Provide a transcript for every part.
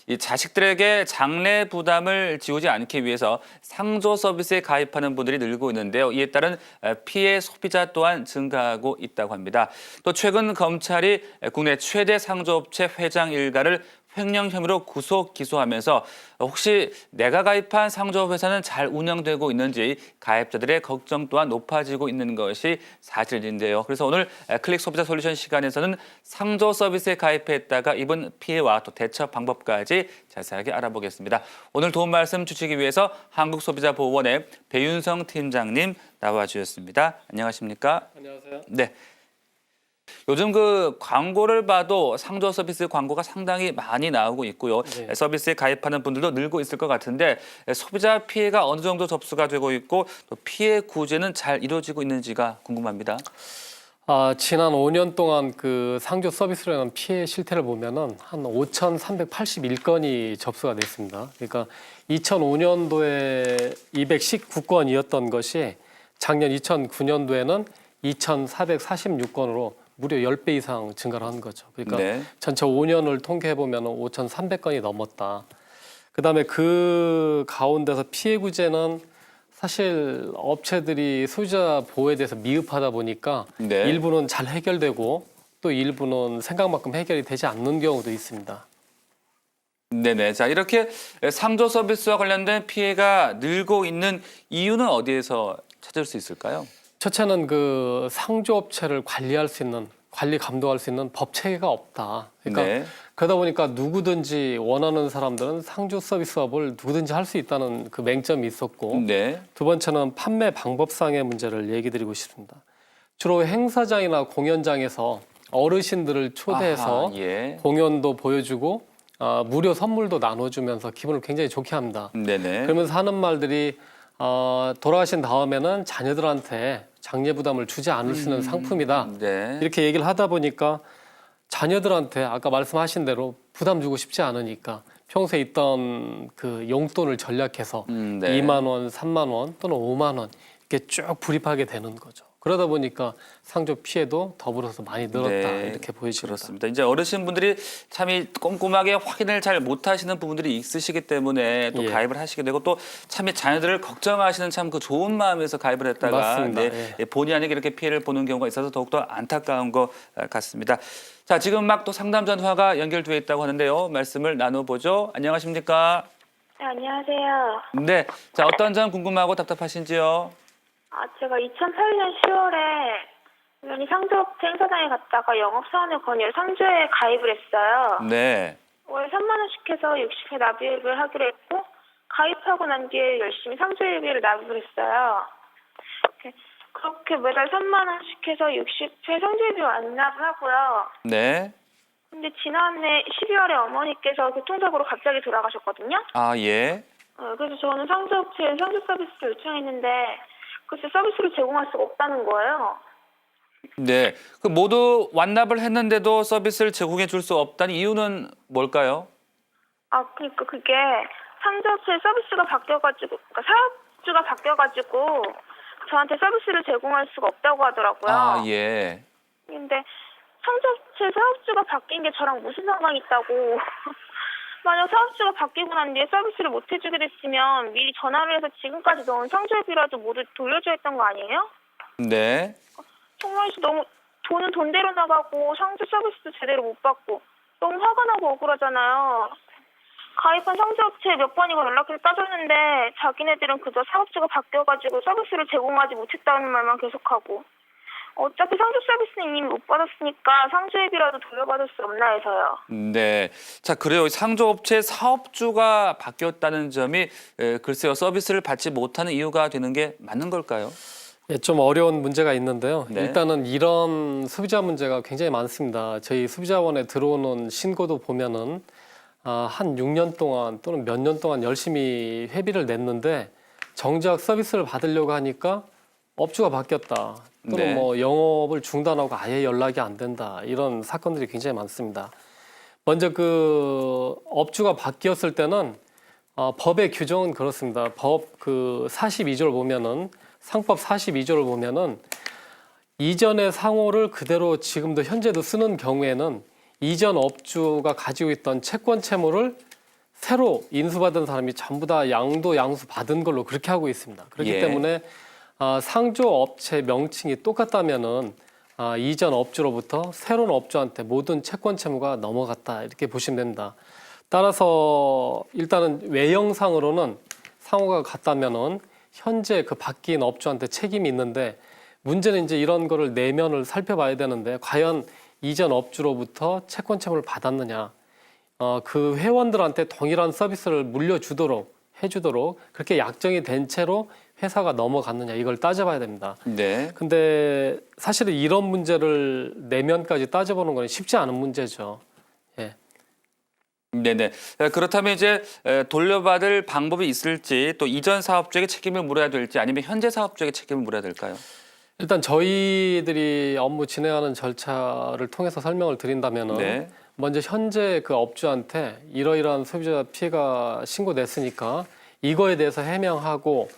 이 자식들에게 장래 부담을 지우지 않기 위해서 상조 서비스에 가입하는 분들이 늘고 있는데요. 이에 따른 피해 소비자 또한 증가하고 있다고 합니다. 또 최근 검찰이 국내 최대 상조업체 회장 일가를 횡령 혐의로 구속 기소하면서 혹시 내가 가입한 상조 회사는 잘 운영되고 있는지 가입자들의 걱정 또한 높아지고 있는 것이 사실인데요. 그래서 오늘 클릭 소비자 솔루션 시간에서는 상조 서비스에 가입했다가 입은 피해와 또 대처 방법까지 자세하게 알아보겠습니다. 오늘 도움 말씀 주시기 위해서 한국소비자보호원의 배윤성 팀장님 나와주셨습니다. 안녕하십니까? 안녕하세요. 네. 요즘 광고를 봐도 상조 서비스 광고가 상당히 많이 나오고 있고요. 네. 서비스에 가입하는 분들도 늘고 있을 것 같은데 소비자 피해가 어느 정도 접수가 되고 있고 또 피해 구제는 잘 이루어지고 있는지가 궁금합니다. 지난 5년 동안 그 상조 서비스로 인한 피해 실태를 보면은 한 5,381건이 접수가 됐습니다. 그러니까 2005년도에 219건이었던 것이 작년 2009년도에는 2,446건으로 무려 10배 이상 증가를 한 거죠. 그러니까 네. 전체 5년을 통계해 보면 5,300건이 넘었다. 그다음에 그 가운데서 피해 구제는 사실 업체들이 소비자 보호에 대해서 미흡하다 보니까 네. 일부는 잘 해결되고 또 일부는 생각만큼 해결이 되지 않는 경우도 있습니다. 네네. 자, 이렇게 상조 서비스와 관련된 피해가 늘고 있는 이유는 어디에서 찾을 수 있을까요? 첫째는 그 상조업체를 관리할 수 있는 관리 감독할 수 있는 법 체계가 없다. 그러니까 네. 그러다 보니까 누구든지 원하는 사람들은 상조 서비스업을 누구든지 할 수 있다는 그 맹점이 있었고 네. 두 번째는 판매 방법상의 문제를 얘기 드리고 싶습니다. 주로 행사장이나 공연장에서 어르신들을 초대해서 아하, 예. 공연도 보여주고 무료 선물도 나눠주면서 기분을 굉장히 좋게 합니다. 네네. 그러면서 하는 말들이 돌아가신 다음에는 자녀들한테 장례 부담을 주지 않을 수 있는 상품이다. 네. 이렇게 얘기를 하다 보니까 자녀들한테 아까 말씀하신 대로 부담 주고 싶지 않으니까 평소에 있던 그 용돈을 전략해서 네. 2만 원, 3만 원 또는 5만 원 이렇게 쭉 불입하게 되는 거죠. 그러다 보니까 상조 피해도 더불어서 많이 늘었다 네, 이렇게 보여집니다. 그렇습니다. 이제 어르신분들이 참 이 꼼꼼하게 확인을 잘 못하시는 부분들이 있으시기 때문에 또 예. 가입을 하시게 되고 또 참 이 자녀들을 걱정하시는 참 그 좋은 마음에서 가입을 했다가 맞습니다. 네, 본의 아니게 이렇게 피해를 보는 경우가 있어서 더욱더 안타까운 것 같습니다. 자, 지금 막 또 상담 전화가 연결되어 있다고 하는데요. 말씀을 나눠보죠. 안녕하십니까? 네, 안녕하세요. 네, 자 어떤 점 궁금하고 답답하신지요? 제가 2008년 10월에 우연히 상조업체 행사장에 갔다가 영업사원을 건의로 상조에 가입을 했어요. 네. 월 3만 원씩 해서 60회 납입을 하기로 했고 가입하고 난 뒤에 열심히 상조일비를 납입을 했어요. 그렇게 매달 3만 원씩 해서 60회 상조일비 완납을 하고요. 네. 근데 지난해 12월에 어머니께서 교통사고로 갑자기 돌아가셨거든요. 아, 예. 그래서 저는 상조업체에 상조 서비스를 요청했는데 글쎄 서비스를 제공할 수가 없다는 거예요. 네, 모두 완납을 했는데도 서비스를 제공해 줄 수 없다는 이유는 뭘까요? 그러니까 그게 상조업체 서비스가 바뀌어가지고, 그러니까 사업주가 바뀌어가지고 저한테 서비스를 제공할 수가 없다고 하더라고요. 아, 예. 근데 상조업체 사업주가 바뀐 게 저랑 무슨 상관이 있다고. 만약 사업주가 바뀌고 난 뒤에 서비스를 못 해주게 됐으면 미리 전화를 해서 지금까지 넣은 상조비라도 모두 돌려줘야 했던 거 아니에요? 네. 정말 너무 돈은 돈대로 나가고 상조 서비스도 제대로 못 받고 너무 화가 나고 억울하잖아요. 가입한 상조업체에 몇 번이고 연락해서 따졌는데 자기네들은 그저 사업주가 바뀌어가지고 서비스를 제공하지 못했다는 말만 계속하고 어차피 상조 서비스는 이미 못 받았으니까 상조회비라도 돌려받을 수 없나 해서요. 네. 자, 그래요. 상조업체 사업주가 바뀌었다는 점이 글쎄요. 서비스를 받지 못하는 이유가 되는 게 맞는 걸까요? 예, 좀 어려운 문제가 있는데요. 네. 일단은 이런 소비자 문제가 굉장히 많습니다. 저희 소비자원에 들어오는 신고도 보면은 한 6년 동안 또는 몇 년 동안 열심히 회비를 냈는데 정작 서비스를 받으려고 하니까 업주가 바뀌었다. 또는 네. 뭐 영업을 중단하고 아예 연락이 안 된다. 이런 사건들이 굉장히 많습니다. 먼저 그 업주가 바뀌었을 때는 법의 규정은 그렇습니다. 법 그 42조를 보면은 상법 42조를 보면은 이전의 상호를 그대로 지금도 현재도 쓰는 경우에는 이전 업주가 가지고 있던 채권 채무를 새로 인수받은 사람이 전부 다 양수 받은 걸로 그렇게 하고 있습니다. 그렇기 예. 때문에 상조 업체 명칭이 똑같다면은 이전 업주로부터 새로운 업주한테 모든 채권 채무가 넘어갔다 이렇게 보시면 됩니다. 따라서 일단은 외형상으로는 상호가 같다면은 현재 그 바뀐 업주한테 책임이 있는데 문제는 이제 이런 거를 내면을 살펴봐야 되는데 과연 이전 업주로부터 채권 채무를 받았느냐, 그 회원들한테 동일한 서비스를 물려주도록 해주도록 그렇게 약정이 된 채로 회사가 넘어갔느냐 이걸 따져봐야 됩니다. 네. 근데 사실은 이런 문제를 내면까지 따져보는 건 쉽지 않은 문제죠. 예. 네네. 그렇다면 이제 돌려받을 방법이 있을지 또 이전 사업주에게 책임을 물어야 될지 아니면 현재 사업주에게 책임을 물어야 될까요? 일단 저희들이 업무 진행하는 절차를 통해서 설명을 드린다면은 네. 먼저 현재 그 업주한테 이러이러한 소비자 피해가 신고됐으니까 이거에 대해서 해명하고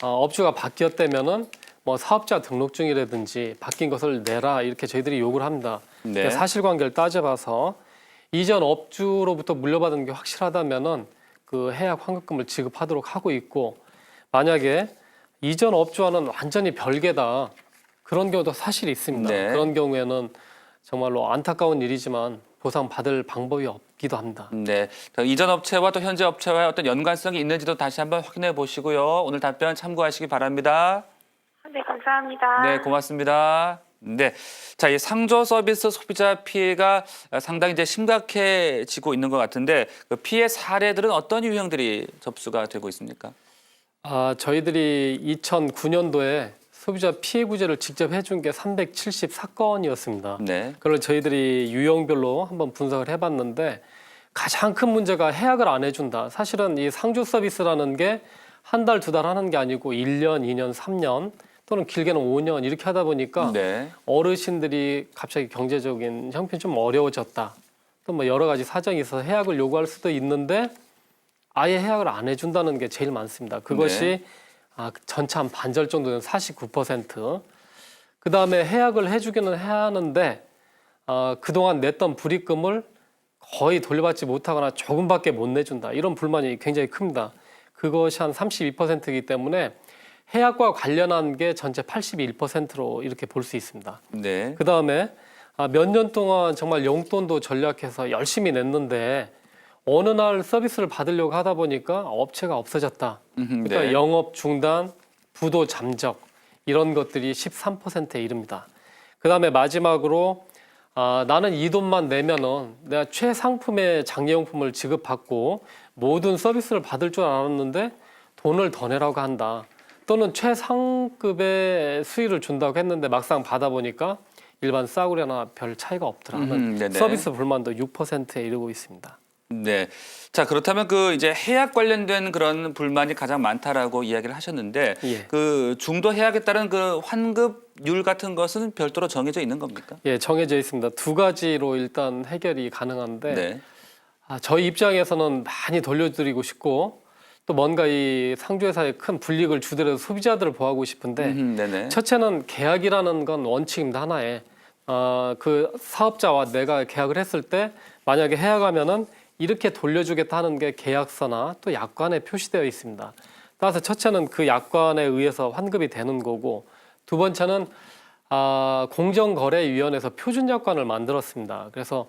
업주가 바뀌었다면은 뭐 사업자 등록증이라든지 바뀐 것을 내라 이렇게 저희들이 요구를 합니다. 네. 그러니까 사실관계를 따져봐서 이전 업주로부터 물려받은 게 확실하다면은 그 해약 환급금을 지급하도록 하고 있고 만약에 이전 업주와는 완전히 별개다 그런 경우도 사실 있습니다. 네. 그런 경우에는 정말로 안타까운 일이지만 보상받을 방법이 없기도 합니다. 네. 이전 업체와 또 현재 업체와의 어떤 연관성이 있는지도 다시 한번 확인해 보시고요. 오늘 답변 참고하시기 바랍니다. 네, 감사합니다. 네, 고맙습니다. 네. 자, 이 상조 서비스 소비자 피해가 상당히 이제 심각해지고 있는 것 같은데 그 피해 사례들은 어떤 유형들이 접수가 되고 있습니까? 저희들이 2009년도에 소비자 피해 구제를 직접 해준 게 374건이었습니다. 네. 그걸 저희들이 유형별로 한번 분석을 해봤는데 가장 큰 문제가 해약을 안 해준다. 사실은 이 상조 서비스라는 게 한 달, 두 달 하는 게 아니고 1년, 2년, 3년 또는 길게는 5년 이렇게 하다 보니까 네. 어르신들이 갑자기 경제적인 형편이 좀 어려워졌다. 또 뭐 여러 가지 사정이 있어서 해약을 요구할 수도 있는데 아예 해약을 안 해준다는 게 제일 많습니다. 그것이 전체 한 반절 정도는 49%. 그 다음에 해약을 해주기는 해야 하는데 그동안 냈던 불이익금을 거의 돌려받지 못하거나 조금밖에 못 내준다. 이런 불만이 굉장히 큽니다. 그것이 한 32%이기 때문에 해약과 관련한 게 전체 81%로 이렇게 볼 수 있습니다. 네. 그 다음에 몇 년 동안 정말 용돈도 전략해서 열심히 냈는데 어느 날 서비스를 받으려고 하다 보니까 업체가 없어졌다. 그러니까 네. 영업 중단, 부도 잠적 이런 것들이 13%에 이릅니다. 그 다음에 마지막으로 나는 이 돈만 내면은 내가 최상품의 장례용품을 지급받고 모든 서비스를 받을 줄 알았는데 돈을 더 내라고 한다. 또는 최상급의 수익을 준다고 했는데 막상 받아보니까 일반 싸구려나 별 차이가 없더라 하는 네네. 서비스 불만도 6%에 이르고 있습니다. 네. 자, 그렇다면 그 이제 해약 관련된 그런 불만이 가장 많다라고 이야기를 하셨는데 예. 그 중도 해약에 따른 그 환급률 같은 것은 별도로 정해져 있는 겁니까? 예, 정해져 있습니다. 두 가지로 일단 해결이 가능한데 네. 저희 입장에서는 많이 돌려드리고 싶고 또 뭔가 이 상조회사에 큰 불이익을 주더라도 소비자들을 보호하고 싶은데 네네. 첫째는 계약이라는 건 원칙입니다. 하나에 그 사업자와 내가 계약을 했을 때 만약에 해약하면은 이렇게 돌려주겠다 하는 게 계약서나 또 약관에 표시되어 있습니다. 따라서 첫째는 그 약관에 의해서 환급이 되는 거고 두 번째는 공정거래위원회에서 표준 약관을 만들었습니다. 그래서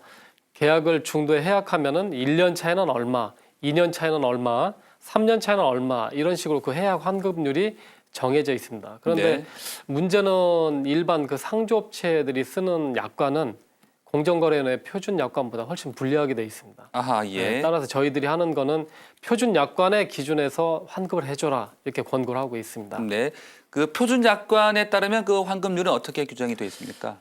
계약을 중도에 해약하면은 1년 차에는 얼마, 2년 차에는 얼마, 3년 차에는 얼마 이런 식으로 그 해약 환급률이 정해져 있습니다. 그런데 네. 문제는 일반 그 상조업체들이 쓰는 약관은 공정거래위원회 표준 약관보다 훨씬 불리하게 돼 있습니다. 아하, 예. 네, 따라서 저희들이 하는 거는 표준 약관의 기준에서 환급을 해줘라 이렇게 권고를 하고 있습니다. 네. 그 표준 약관에 따르면 그 환급률은 어떻게 규정이 되어 있습니까?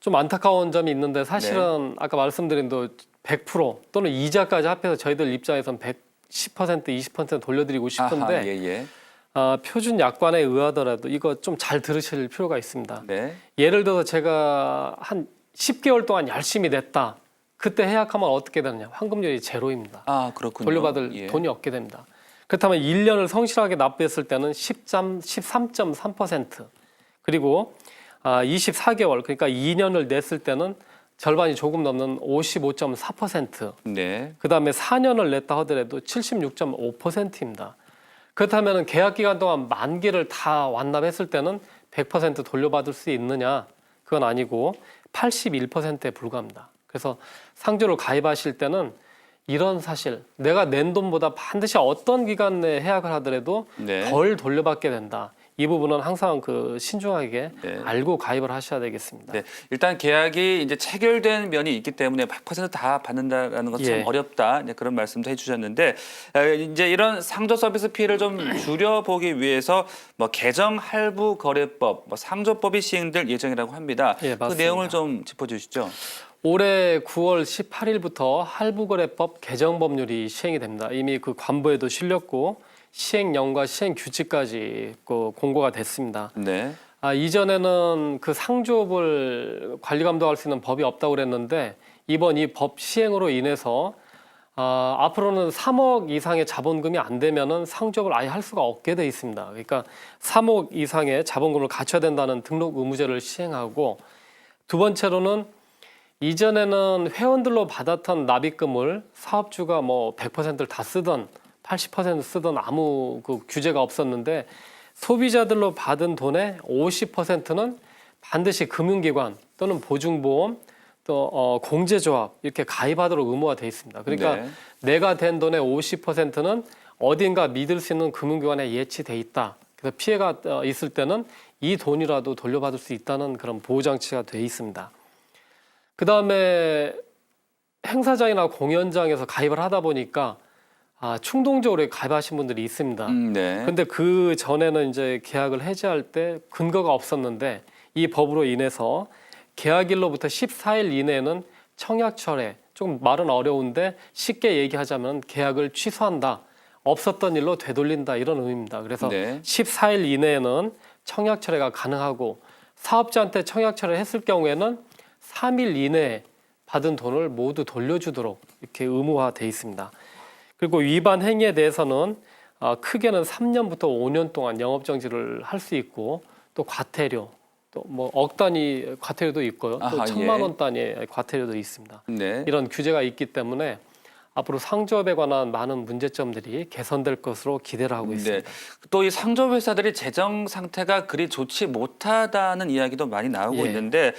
좀 안타까운 점이 있는데 사실은 아까 말씀드린 대로 100% 또는 이자까지 합해서 저희들 입장에서는 110%, 20% 돌려드리고 싶은데 아하, 예. 표준 약관에 의하더라도 이거 좀 잘 들으실 필요가 있습니다. 네. 예를 들어서 제가 한 10개월 동안 열심히 냈다. 그때 해약하면 어떻게 되느냐? 환급률이 제로입니다. 아, 그렇군요. 돌려받을 예. 돈이 없게 됩니다. 그렇다면 1년을 성실하게 납부했을 때는 13.3%. 그리고 24개월 그러니까 2년을 냈을 때는 절반이 조금 넘는 55.4%, 네. 그다음에 4년을 냈다 하더라도 76.5%입니다. 그렇다면 계약 기간 동안 만기를 다 완납했을 때는 100% 돌려받을 수 있느냐? 그건 아니고 81%에 불과합니다. 그래서 상조를 가입하실 때는 이런 사실, 내가 낸 돈보다 반드시 어떤 기간 내에 해약을 하더라도 네. 덜 돌려받게 된다. 이 부분은 항상 그 신중하게 네. 알고 가입을 하셔야 되겠습니다. 네, 일단 계약이 이제 체결된 면이 있기 때문에 100%다 받는다라는 건 참 예. 어렵다. 네, 그런 말씀도 해주셨는데 이제 이런 상조 서비스 피해를 좀 줄여보기 위해서 뭐 개정 할부 거래법, 뭐 상조법이 시행될 예정이라고 합니다. 예, 그 맞습니다. 내용을 좀 짚어주시죠. 올해 9월 18일부터 할부거래법 개정 법률이 시행이 됩니다. 이미 그 관부에도 실렸고 시행령과 시행 규칙까지 그 공고가 됐습니다. 네, 이전에는 그 상조업을 관리 감독할 수 있는 법이 없다고 그랬는데 이번 이 법 시행으로 인해서 앞으로는 3억 이상의 자본금이 안 되면은 상조업을 아예 할 수가 없게 돼 있습니다. 그러니까 3억 이상의 자본금을 갖춰야 된다는 등록 의무제를 시행하고, 두 번째로는 이전에는 회원들로 받았던 납입금을 사업주가 뭐 100%를 다 쓰던 80% 쓰던 아무 그 규제가 없었는데, 소비자들로 받은 돈의 50%는 반드시 금융기관 또는 보증보험 또 공제조합 이렇게 가입하도록 의무화 돼 있습니다. 그러니까 네. 내가 된 돈의 50%는 어딘가 믿을 수 있는 금융기관에 예치돼 있다. 그래서 피해가 있을 때는 이 돈이라도 돌려받을 수 있다는 그런 보호장치가 돼 있습니다. 그 다음에 행사장이나 공연장에서 가입을 하다 보니까 충동적으로 가입하신 분들이 있습니다. 네. 근데 그 전에는 이제 계약을 해지할 때 근거가 없었는데 이 법으로 인해서 계약일로부터 14일 이내에는 청약철회, 조금 말은 어려운데 쉽게 얘기하자면 계약을 취소한다. 없었던 일로 되돌린다, 이런 의미입니다. 그래서 네. 14일 이내에는 청약철회가 가능하고, 사업자한테 청약철회를 했을 경우에는 3일 이내에 받은 돈을 모두 돌려주도록 이렇게 의무화돼 있습니다. 그리고 위반 행위에 대해서는 크게는 3년부터 5년 동안 영업정지를 할 수 있고, 또 과태료, 또 뭐 억 단위 과태료도 있고요. 또 아하, 1,000만 예. 원 단위의 과태료도 있습니다. 네. 이런 규제가 있기 때문에 앞으로 상조업에 관한 많은 문제점들이 개선될 것으로 기대를 하고 있습니다. 또 이 상조 회사들이 재정 상태가 그리 좋지 못하다는 이야기도 많이 나오고 예. 있는데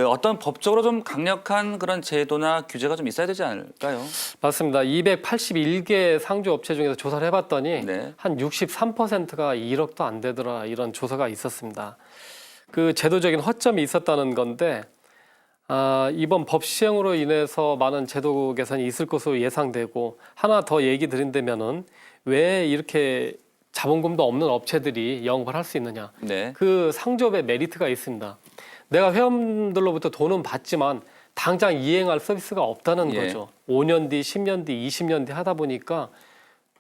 어떤 법적으로 좀 강력한 그런 제도나 규제가 좀 있어야 되지 않을까요? 맞습니다. 281개 상조업체 중에서 조사를 해봤더니 네. 한 63%가 1억도 안 되더라, 이런 조사가 있었습니다. 그 제도적인 허점이 있었다는 건데 이번 법 시행으로 인해서 많은 제도 개선이 있을 것으로 예상되고, 하나 더 얘기 드린다면은 왜 이렇게 자본금도 없는 업체들이 영업을 할 수 있느냐? 네. 그 상조업의 메리트가 있습니다. 내가 회원들로부터 돈은 받지만 당장 이행할 서비스가 없다는 예. 거죠. 5년 뒤, 10년 뒤, 20년 뒤 하다 보니까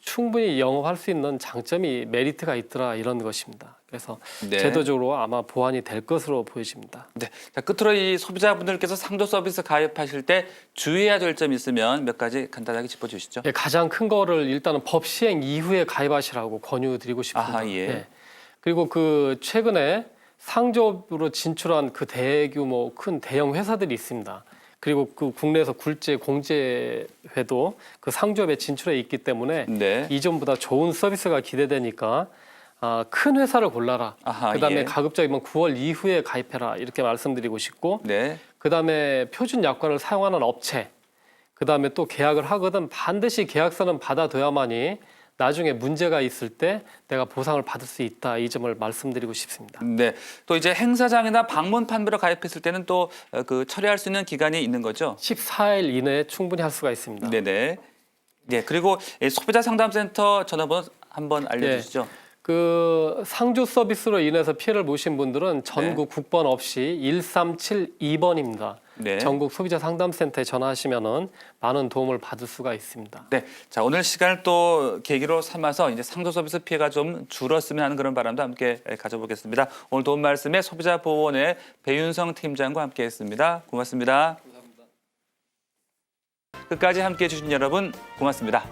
충분히 영업할 수 있는 장점이, 메리트가 있더라, 이런 것입니다. 그래서 네. 제도적으로 아마 보완이 될 것으로 보여집니다. 네. 자, 끝으로 이 소비자분들께서 상조 서비스 가입하실 때 주의해야 될 점이 있으면 몇 가지 간단하게 짚어주시죠. 예, 가장 큰 거를 일단은 법 시행 이후에 가입하시라고 권유드리고 싶습니다. 아하, 예. 그리고 그 최근에 상조업으로 진출한 그 대규모 큰 대형 회사들이 있습니다. 그리고 그 국내에서 굴제 공제회도 그 상조업에 진출해 있기 때문에 네. 이전보다 좋은 서비스가 기대되니까 큰 회사를 골라라. 아하, 그다음에 예. 가급적이면 9월 이후에 가입해라, 이렇게 말씀드리고 싶고, 네. 그다음에 표준 약관을 사용하는 업체, 그다음에 또 계약을 하거든 반드시 계약서는 받아둬야만이 나중에 문제가 있을 때 내가 보상을 받을 수 있다, 이 점을 말씀드리고 싶습니다. 네. 또 이제 행사장이나 방문 판매로 가입했을 때는 또 그 처리할 수 있는 기간이 있는 거죠. 14일 이내에 충분히 할 수가 있습니다. 네네. 네. 그리고 이 소비자 상담센터 전화번호 한번 알려주시죠. 그 상조 서비스로 인해서 피해를 보신 분들은 전국 국번 없이 1372번입니다. 네. 전국 소비자 상담센터에 전화하시면은 많은 도움을 받을 수가 있습니다. 네. 자, 오늘 시간을 또 계기로 삼아서 이제 상조 서비스 피해가 좀 줄었으면 하는 그런 바람도 함께 가져보겠습니다. 오늘 도움 말씀에 소비자보호원의 배윤성 팀장과 함께했습니다. 고맙습니다. 끝까지 함께해 주신 여러분 고맙습니다.